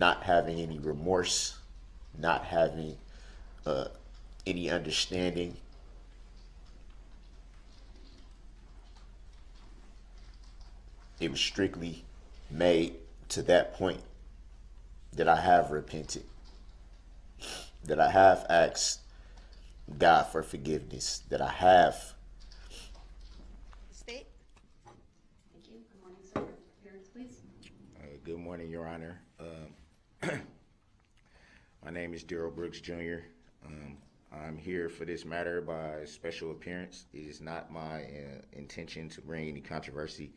not having any remorse, not having any understanding. It was strictly made to that point that I have repented, that I have asked God for forgiveness, that I have. State. Thank you. Good morning, sir. Appearance, please. Good morning, Your Honor. My name is Darrell Brooks Jr. I'm here for this matter by special appearance. It is not my intention to bring any controversy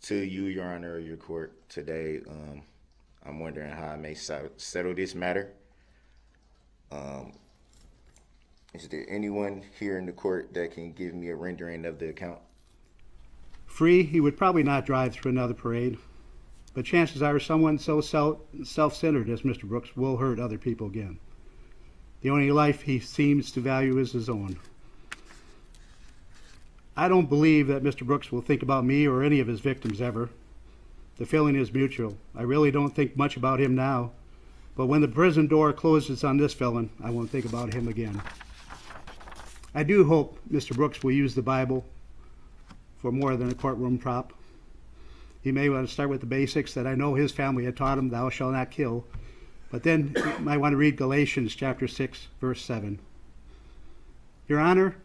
to you, Your Honor, or your court today. I'm wondering how I may settle this matter. Is there anyone here in the court that can give me a rendering of the account? Free, he would probably not drive through another parade, but chances are someone so self-centered as Mr. Brooks will hurt other people again. The only life he seems to value is his own. I don't believe that Mr. Brooks will think about me or any of his victims ever. The feeling is mutual. I really don't think much about him now, but when the prison door closes on this felon, I won't think about him again. I do hope Mr. Brooks will use the Bible for more than a courtroom prop. He may want to start with the basics that I know his family had taught him, thou shalt not kill, but then he might want to read Galatians chapter 6, verse 7. Your Honor,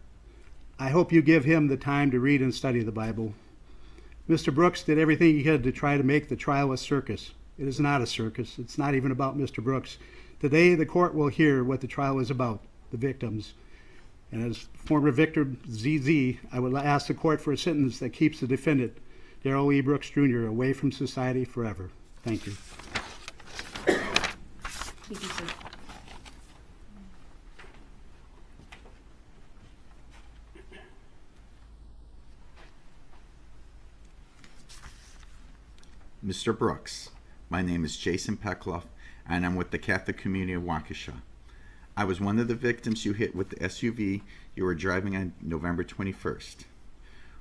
I hope you give him the time to read and study the Bible. Mr. Brooks did everything he could to try to make the trial a circus. It is not a circus. It's not even about Mr. Brooks. Today, the court will hear what the trial is about, the victims. And as former victim ZZ, I would ask the court for a sentence that keeps the defendant, Darrell E. Brooks Jr., away from society forever. Thank you. Thank you, sir. Mr. Brooks, my name is Jason Peckloff, and I'm with the Catholic Community of Waukesha. I was one of the victims you hit with the SUV you were driving on November 21st.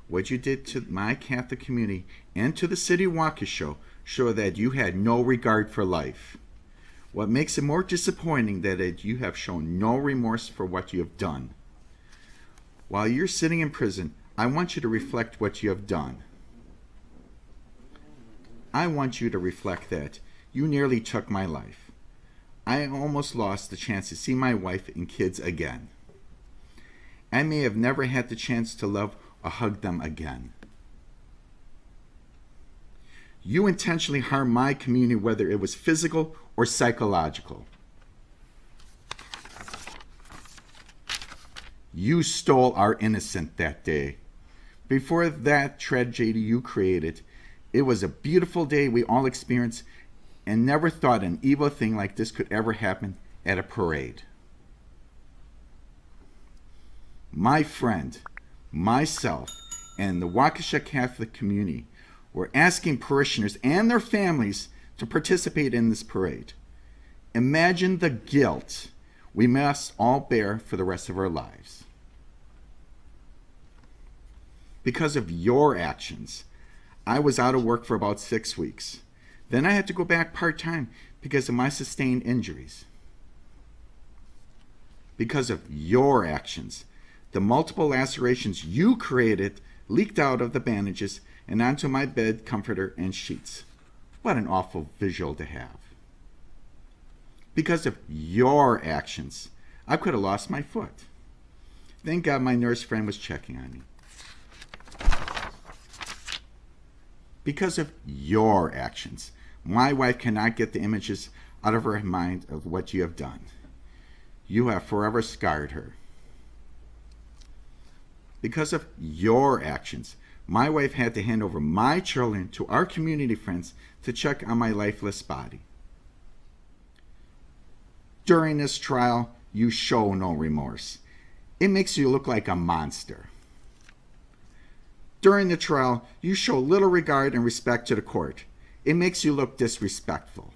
What you did to my Catholic community and to the city of Waukesha show that you had no regard for life. What makes it more disappointing that you have shown no remorse for what you have done. While you're sitting in prison, I want you to reflect what you have done. I want you to reflect that you nearly took my life. I almost lost the chance to see my wife and kids again. I may have never had the chance to love or hug them again. You intentionally harmed my community, whether it was physical or psychological. You stole our innocence that day. Before that tragedy you created, it was a beautiful day we all experienced and never thought an evil thing like this could ever happen at a parade. My friend, myself, and the Waukesha Catholic community were asking parishioners and their families to participate in this parade. Imagine the guilt we must all bear for the rest of our lives. Because of your actions, I was out of work for about 6 weeks. Then I had to go back part-time because of my sustained injuries. Because of your actions, the multiple lacerations you created leaked out of the bandages and onto my bed comforter and sheets. What an awful visual to have. Because of your actions, I could have lost my foot. Thank God my nurse friend was checking on me. Because of your actions, my wife cannot get the images out of her mind of what you have done. You have forever scarred her. Because of your actions, my wife had to hand over my children to our community friends to check on my lifeless body. During this trial, you show no remorse. It makes you look like a monster. During the trial, you show little regard and respect to the court. It makes you look disrespectful.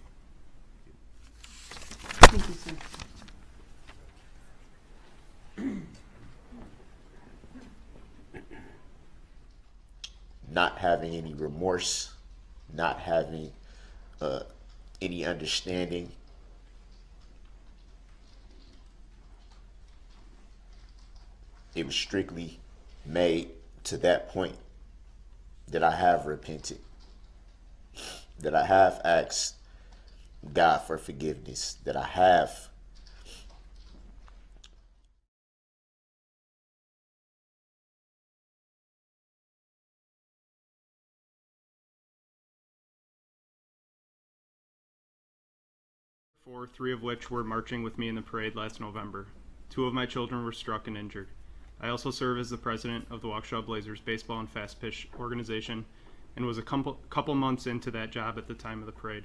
Thank you, sir. Not having any remorse, not having any understanding. It was strictly made to that point that I have repented, that I have asked God for forgiveness, that I have three of which were marching with me in the parade last November. 2 of my children were struck and injured. I also serve as the president of the Waukesha Blazers baseball and fast pitch organization and was a couple months into that job at the time of the parade.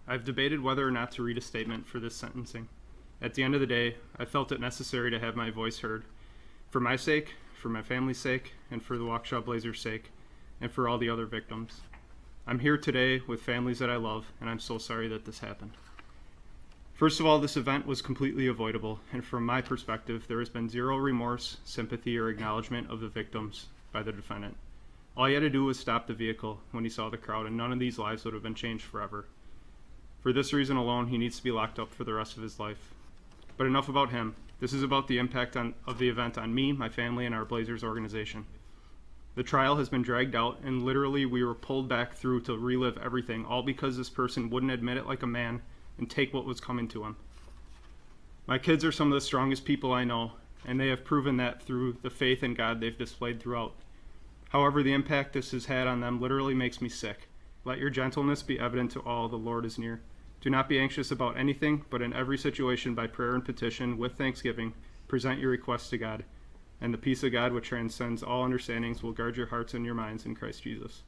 I've debated whether or not to read a statement for this sentencing. At the end of the day, I felt it necessary to have my voice heard, for my sake, for my family's sake, and for the Waukesha Blazers' sake, and for all the other victims. I'm here today with families that I love, and I'm so sorry that this happened. First of all, this event was completely avoidable, and from my perspective, there has been zero remorse, sympathy, or acknowledgement of the victims by the defendant. All he had to do was stop the vehicle when he saw the crowd, and none of these lives would have been changed forever. For this reason alone, he needs to be locked up for the rest of his life. But enough about him. This is about the impact of the event on me, my family, and our Blazers organization. The trial has been dragged out, and literally we were pulled back through to relive everything, all because this person wouldn't admit it like a man and take what was coming to him. My kids are some of the strongest people I know, and they have proven that through the faith in God they've displayed throughout. However, the impact this has had on them literally makes me sick. Let your gentleness be evident to all, the Lord is near. Do not be anxious about anything, but in every situation by prayer and petition with thanksgiving, present your requests to God. And the peace of God, which transcends all understandings, will guard your hearts and your minds in Christ Jesus.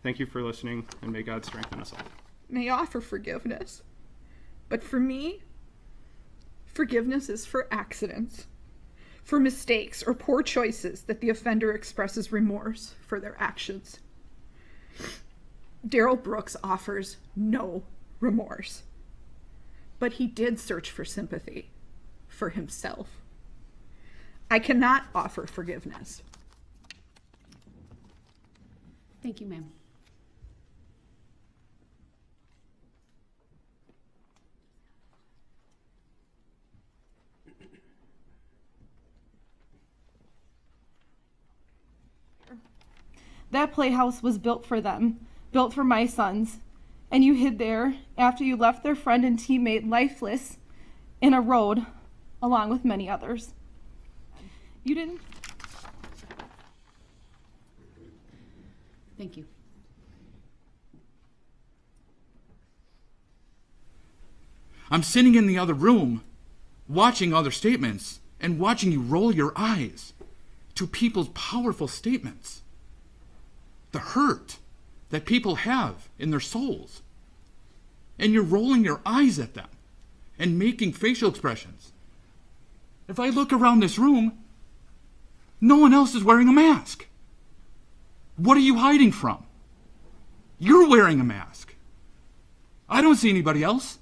Thank you for listening, and may God strengthen us all. May offer forgiveness. But for me, forgiveness is for accidents, for mistakes or poor choices that the offender expresses remorse for their actions. Darrell Brooks offers no remorse, but he did search for sympathy for himself. I cannot offer forgiveness. Thank you, ma'am. That playhouse was built for them, built for my sons, and you hid there after you left their friend and teammate lifeless in a road, along with many others. You didn't. Thank you. I'm sitting in the other room, watching other statements, and watching you roll your eyes to people's powerful statements. The hurt that people have in their souls. And you're rolling your eyes at them and making facial expressions. If I look around this room, no one else is wearing a mask. What are you hiding from? You're wearing a mask. I don't see anybody else.